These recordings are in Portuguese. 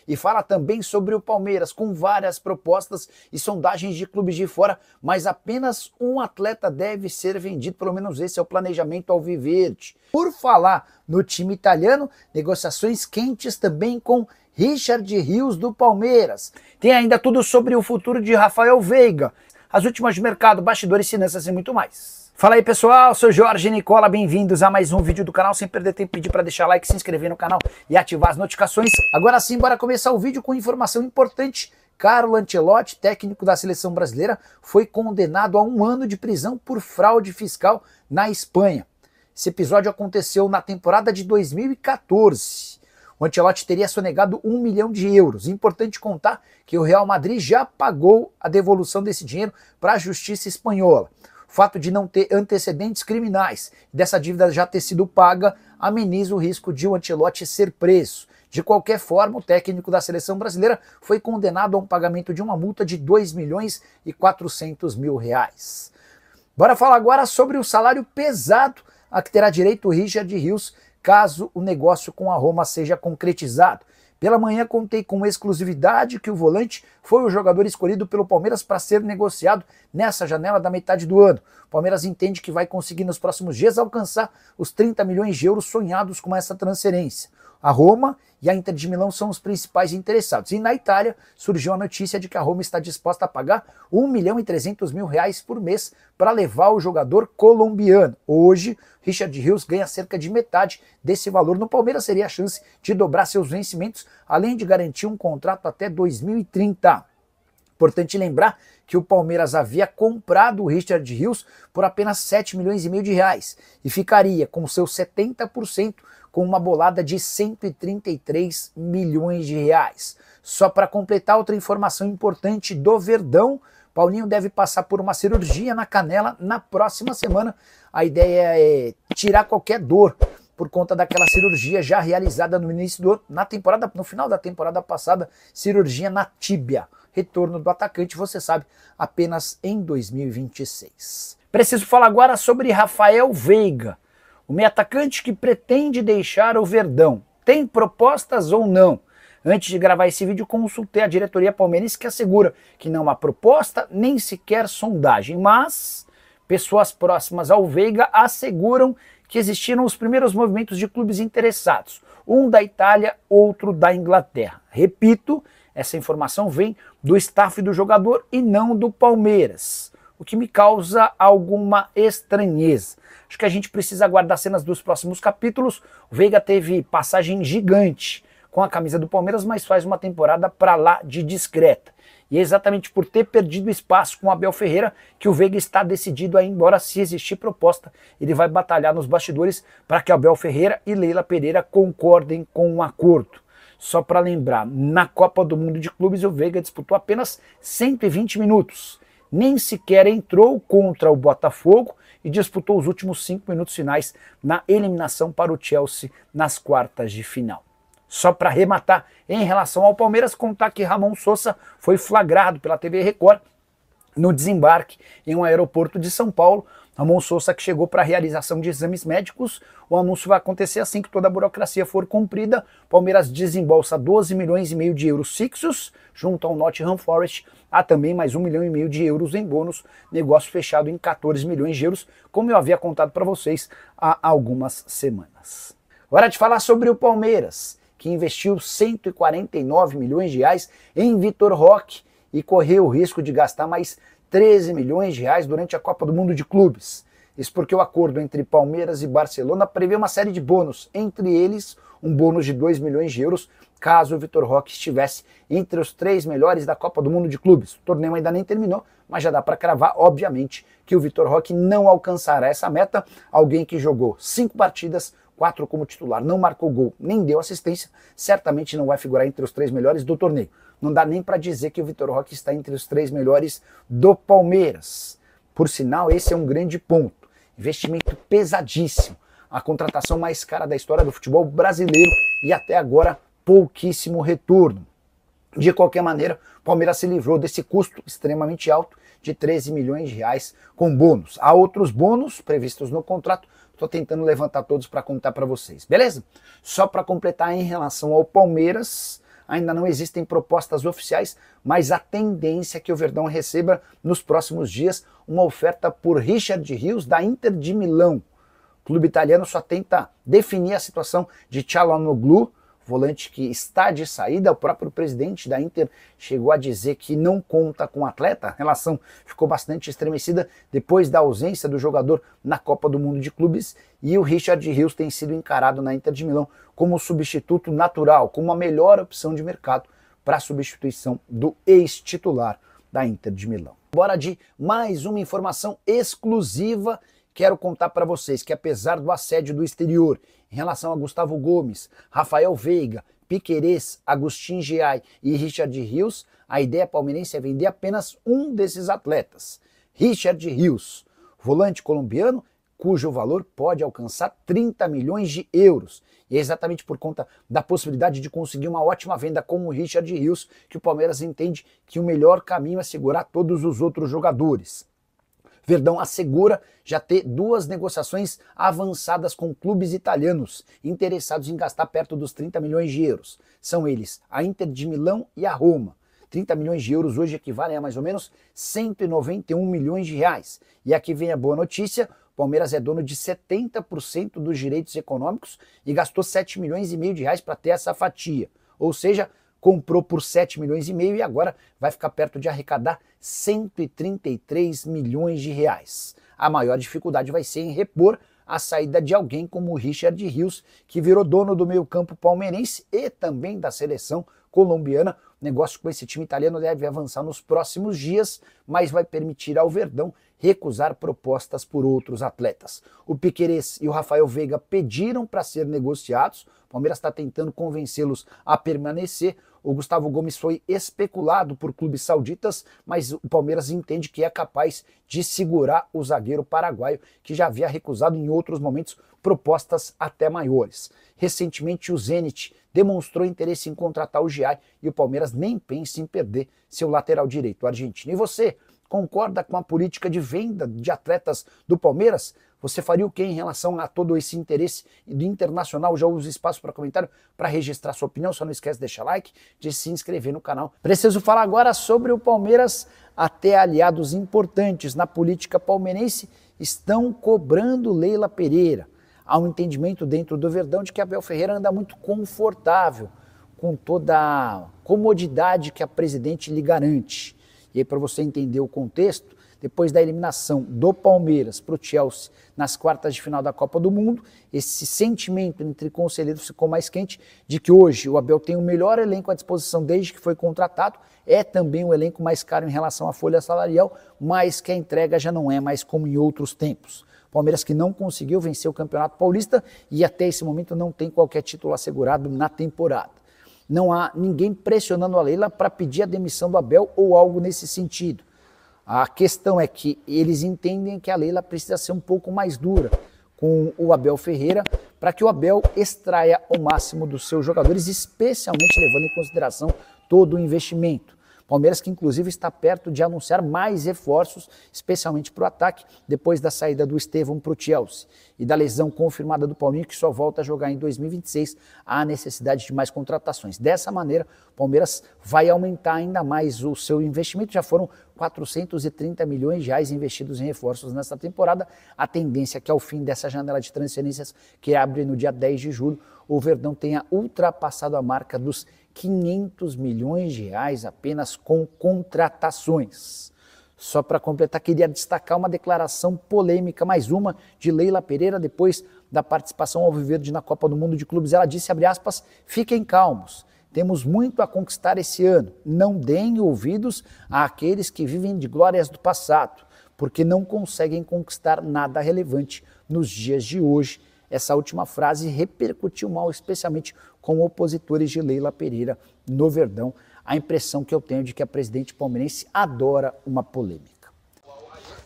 e fala também sobre o Palmeiras, com várias propostas e sondagens de clubes de fora, mas apenas um atleta deve ser vendido, pelo menos esse é o planejamento alviverde. Por falar no time italiano, negociações quentes também com Richard Rios do Palmeiras. Tem ainda tudo sobre o futuro de Rafael Veiga, as últimas de mercado, bastidores, finanças e muito mais. Fala aí pessoal, sou Jorge Nicola, bem-vindos a mais um vídeo do canal. Sem perder tempo, pedir para deixar like, se inscrever no canal e ativar as notificações. Agora sim, bora começar o vídeo com informação importante. Carlo Ancelotti, técnico da seleção brasileira, foi condenado a 1 ano de prisão por fraude fiscal na Espanha. Esse episódio aconteceu na temporada de 2014. O Ancelotti teria sonegado 1 milhão de euros. Importante contar que o Real Madrid já pagou a devolução desse dinheiro para a justiça espanhola. O fato de não ter antecedentes criminais e dessa dívida já ter sido paga ameniza o risco de o Ancelotti ser preso. De qualquer forma, o técnico da seleção brasileira foi condenado a um pagamento de uma multa de 2 milhões e 400 mil reais. Bora falar agora sobre o salário pesado a que terá direito o Richard Rios caso o negócio com a Roma seja concretizado. Pela manhã contei com exclusividade que o volante foi o jogador escolhido pelo Palmeiras para ser negociado nessa janela da metade do ano. O Palmeiras entende que vai conseguir nos próximos dias alcançar os 30 milhões de euros sonhados com essa transferência. A Roma e a Inter de Milão são os principais interessados. E na Itália surgiu a notícia de que a Roma está disposta a pagar 1 milhão e 300 mil reais por mês para levar o jogador colombiano. Hoje, Richard Rios ganha cerca de metade desse valor. No Palmeiras seria a chance de dobrar seus vencimentos, além de garantir um contrato até 2030. Importante lembrar que o Palmeiras havia comprado o Richard Rios por apenas 7 milhões e meio de reais e ficaria com seus 70% com uma bolada de 133 milhões de reais. Só para completar, outra informação importante do Verdão: Paulinho deve passar por uma cirurgia na canela na próxima semana. A ideia é tirar qualquer dor por conta daquela cirurgia já realizada no início do ano, no final da temporada passada, cirurgia na tíbia. Retorno do atacante, você sabe, apenas em 2026. Preciso falar agora sobre Rafael Veiga, o meio atacante que pretende deixar o Verdão. Tem propostas ou não? Antes de gravar esse vídeo, consultei a diretoria palmeirense, que assegura que não há proposta, nem sequer sondagem, mas pessoas próximas ao Veiga asseguram que existiram os primeiros movimentos de clubes interessados, um da Itália, outro da Inglaterra. Repito, essa informação vem do staff do jogador e não do Palmeiras, o que me causa alguma estranheza. Acho que a gente precisa aguardar cenas dos próximos capítulos. O Veiga teve passagem gigante com a camisa do Palmeiras, mas faz uma temporada para lá de discreta. E é exatamente por ter perdido espaço com o Abel Ferreira que o Veiga está decidido a ir embora. Se existir proposta, ele vai batalhar nos bastidores para que Abel Ferreira e Leila Pereira concordem com um acordo. Só para lembrar, na Copa do Mundo de Clubes o Veiga disputou apenas 120 minutos. Nem sequer entrou contra o Botafogo e disputou os últimos 5 minutos finais na eliminação para o Chelsea nas quartas de final. Só para arrematar, em relação ao Palmeiras, contar que Ramon Sosa foi flagrado pela TV Record no desembarque em um aeroporto de São Paulo. Ramon Sosa, que chegou para a realização de exames médicos. O anúncio vai acontecer assim que toda a burocracia for cumprida. Palmeiras desembolsa 12 milhões e meio de euros fixos, junto ao Nottingham Forest. Há também mais 1 milhão e meio de euros em bônus, negócio fechado em 14 milhões de euros, como eu havia contado para vocês há algumas semanas. Hora de falar sobre o Palmeiras, que investiu 149 milhões de reais em Vitor Roque e correu o risco de gastar mais 13 milhões de reais durante a Copa do Mundo de Clubes. Isso porque o acordo entre Palmeiras e Barcelona prevê uma série de bônus, entre eles um bônus de 2 milhões de euros caso o Vitor Roque estivesse entre os 3 melhores da Copa do Mundo de Clubes. O torneio ainda nem terminou, mas já dá para cravar, obviamente, que o Vitor Roque não alcançará essa meta. Alguém que jogou 5 partidas, 4 como titular, não marcou gol, nem deu assistência, certamente não vai figurar entre os 3 melhores do torneio. Não dá nem para dizer que o Vitor Roque está entre os 3 melhores do Palmeiras. Por sinal, esse é um grande ponto. Investimento pesadíssimo. A contratação mais cara da história do futebol brasileiro e até agora pouquíssimo retorno. De qualquer maneira, o Palmeiras se livrou desse custo extremamente alto de 13 milhões de reais com bônus. Há outros bônus previstos no contrato, estou tentando levantar todos para contar para vocês, beleza? Só para completar, em relação ao Palmeiras, ainda não existem propostas oficiais, mas a tendência é que o Verdão receba nos próximos dias uma oferta por Richard Rios da Inter de Milão. O clube italiano só tenta definir a situação de Çalhanoğlu, volante que está de saída. O próprio presidente da Inter chegou a dizer que não conta com o atleta. A relação ficou bastante estremecida depois da ausência do jogador na Copa do Mundo de Clubes, e o Richard Rios tem sido encarado na Inter de Milão como substituto natural, como a melhor opção de mercado para a substituição do ex-titular da Inter de Milão. Bora de mais uma informação exclusiva. Quero contar para vocês que, apesar do assédio do exterior em relação a Gustavo Gomes, Rafael Veiga, Piquerez, Agustin Giai e Richard Rios, a ideia palmeirense é vender apenas um desses atletas, Richard Rios, volante colombiano, cujo valor pode alcançar 30 milhões de euros. E é exatamente por conta da possibilidade de conseguir uma ótima venda como o Richard Rios que o Palmeiras entende que o melhor caminho é segurar todos os outros jogadores. Verdão assegura já ter 2 negociações avançadas com clubes italianos interessados em gastar perto dos 30 milhões de euros. São eles a Inter de Milão e a Roma. 30 milhões de euros hoje equivalem a mais ou menos 191 milhões de reais. E aqui vem a boa notícia: o Palmeiras é dono de 70% dos direitos econômicos e gastou 7 milhões e meio de reais para ter essa fatia. Ou seja, comprou por 7 milhões e meio e agora vai ficar perto de arrecadar 133 milhões de reais. A maior dificuldade vai ser em repor a saída de alguém como o Richard Rios, que virou dono do meio-campo palmeirense e também da seleção colombiana. O negócio com esse time italiano deve avançar nos próximos dias, mas vai permitir ao Verdão recusar propostas por outros atletas. O Piquerez e o Rafael Veiga pediram para ser negociados. O Palmeiras está tentando convencê-los a permanecer. O Gustavo Gomes foi especulado por clubes sauditas, mas o Palmeiras entende que é capaz de segurar o zagueiro paraguaio, que já havia recusado em outros momentos propostas até maiores. Recentemente o Zenit demonstrou interesse em contratar o Giai e o Palmeiras nem pensa em perder seu lateral direito, o argentino. E você, concorda com a política de venda de atletas do Palmeiras? Você faria o que em relação a todo esse interesse do Internacional? Já usa espaço para comentário para registrar sua opinião. Só não esquece de deixar like, de se inscrever no canal. Preciso falar agora sobre o Palmeiras. Até aliados importantes na política palmeirense estão cobrando Leila Pereira. Há um entendimento dentro do Verdão de que Abel Ferreira anda muito confortável com toda a comodidade que a presidente lhe garante. E aí, para você entender o contexto, depois da eliminação do Palmeiras para o Chelsea nas quartas de final da Copa do Mundo, esse sentimento entre conselheiros ficou mais quente de que hoje o Abel tem o melhor elenco à disposição desde que foi contratado, é também o elenco mais caro em relação à folha salarial, mas que a entrega já não é mais como em outros tempos. Palmeiras que não conseguiu vencer o Campeonato Paulista e até esse momento não tem qualquer título assegurado na temporada. Não há ninguém pressionando a Leila para pedir a demissão do Abel ou algo nesse sentido. A questão é que eles entendem que a Leila precisa ser um pouco mais dura com o Abel Ferreira para que o Abel extraia o máximo dos seus jogadores, especialmente levando em consideração todo o investimento. Palmeiras que inclusive está perto de anunciar mais reforços, especialmente para o ataque, depois da saída do Estevão para o Chelsea e da lesão confirmada do Paulinho, que só volta a jogar em 2026, há necessidade de mais contratações. Dessa maneira, o Palmeiras vai aumentar ainda mais o seu investimento. Já foram 430 milhões de reais investidos em reforços nesta temporada. A tendência é que ao fim dessa janela de transferências, que abre no dia 10 de julho, o Verdão tenha ultrapassado a marca dos 500 milhões de reais apenas com contratações. Só para completar, queria destacar uma declaração polêmica, mais uma, de Leila Pereira, depois da participação ao Alviverde na Copa do Mundo de Clubes. Ela disse, abre aspas, fiquem calmos, temos muito a conquistar esse ano, não deem ouvidos àqueles que vivem de glórias do passado, porque não conseguem conquistar nada relevante nos dias de hoje. Essa última frase repercutiu mal, especialmente com opositores de Leila Pereira no Verdão. A impressão que eu tenho de que a presidente palmeirense adora uma polêmica.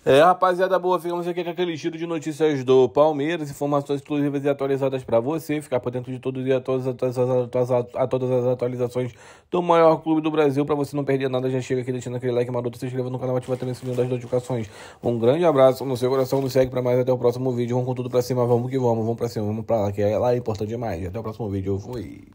Rapaziada boa, ficamos aqui com aquele giro de notícias do Palmeiras, informações exclusivas e atualizadas para você, ficar por dentro de todos e todas as atualizações do maior clube do Brasil. Para você não perder nada, já chega aqui deixando aquele like maroto, se inscreva no canal, ativa também o sininho das notificações. Um grande abraço no seu coração, nos segue para mais, até o próximo vídeo. Vamos com tudo para cima, vamos que vamos pra cima, vamos para lá, que é lá é importante demais. Até o próximo vídeo, fui.